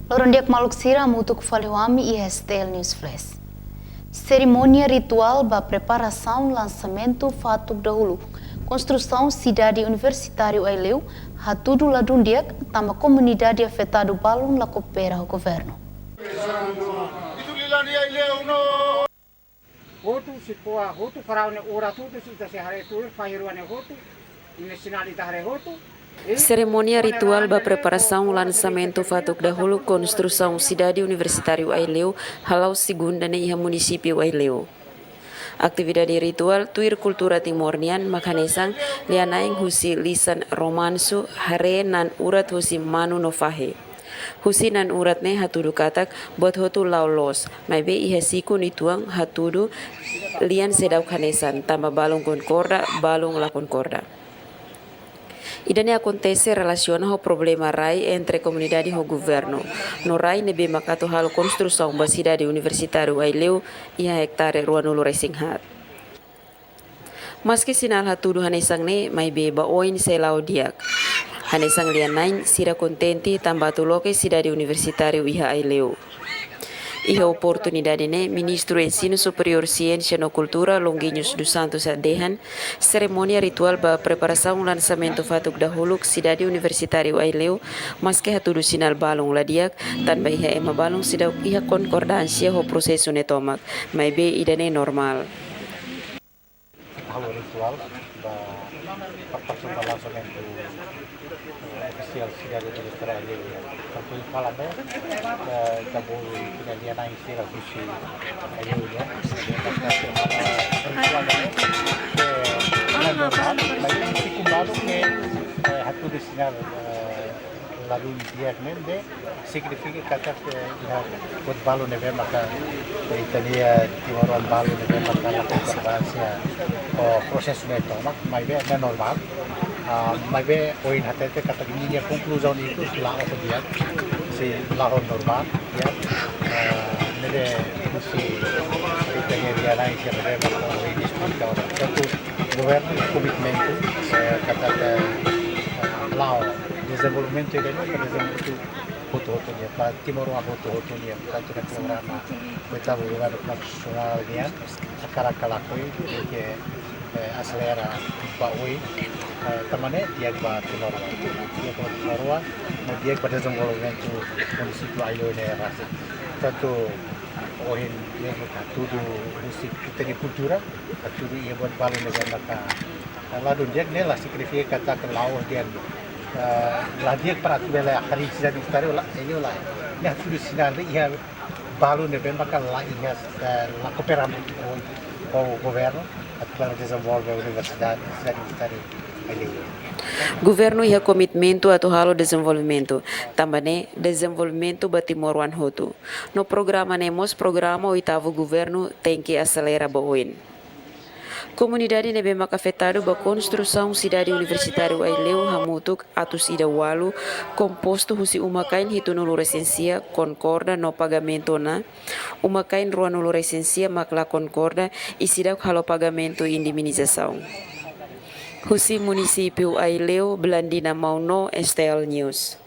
Lorondiak Maluk Sira mutuk falhuami ISTL News Flash. Cerimônia ritual ba preparação lançamento fatuk dahulu. Construção cidade universitário Aileu, hatudu ladundiak, tama comunidade afetado balun la coopera o governo. Hotu si poa hotu faraune ora tutu si ta se hare tu fahiruane hotu nacionalidade hare hotu. Cerimônia ritual ba preparação lançamento fatuk dahulu construção cidade universitário Aileu, halau segunda ne iha município Aileu. Aktividade ritual tuir kultura timornian makanesang lianaing husi lisan romansu hare nan urat husi manu nofahe. Husi nan urat ne hatudu katak buat hotu laulos, mai be iha siku nituang hatudu lian sedau kanesan tambah balung konkorda balung la konkorda. Idane acontece relaciona ao problema rai entre comunidade e o governo. No rai nebe makato halo construção ba cidade universitário Aileu e a hectare ruanulu resinghat. Maski sinal hatudu hanesang ne mai be ba oin selau diak. Hanesang lianain sira contente tambatu loke cidade universitário iha Aileu. Iha oportunidade ne Ministro Ensino Superior Ciência e Cultura Longuinhos dos Santos Adehan, cerimônia ritual ba preparação lançamento fatuk dahulu cidade universitário Aileu, mas que hatudu sinal balong ladiak tanpa iha ema balong sidau iha concordância ho processo ne tomak, mai be idane normal. Halo ritual ba preparação lançamento oficial cidade universitário Aileu. Tanto falam ya, kamu punya dia naik istilah sushi Aileu ya. Normal, lagi si kumbalo ke hatu di sinar lalu dia mende significa kata buat balo neve maka Italia tiwaron balo neve maka la konservasia o proses neto mak mai be normal mai be oin hatete kata ini conclusão itu lalu ke dia si lalu normal ya neve si Italia dia naik dia neve maka oin diskusi orang satu governo commitmento kata lao desenvolvimento ele não por exemplo foto dia para Timor uma foto dia tanto na programa oitavo governo nacional dia sekarang kalau que acelera para hoje também dia para Timor dia para desenvolvimento município Aileu ne rasa tanto ohin mesmo tudo musik tem cultura tudo ia buat balu negara ka lalu dia nela significa kata ke laos dia lah dia para tu bela hari cidade universitário lá ele lá né tudo sinal ia balu negara ka lá ia la cooperar com o governo para desenvolver a universidade universitária ali. Governo iha komitmento atau halo desenvolvimento. Tambane desenvolvimento ba Timor Wan Hotu. No programa nemos programa oitavo governo tem que acelerar boin. Comunidade nebe makafetado ba construção cidade universitário Aileu hamutuk atus ida walu composto husi umakain hitunulu resensia concorda no pagamento na umakain ruanulu resensia makla concorda isidak halo pagamento indemnização. Husi município Aileu Blandina Mauno STL News.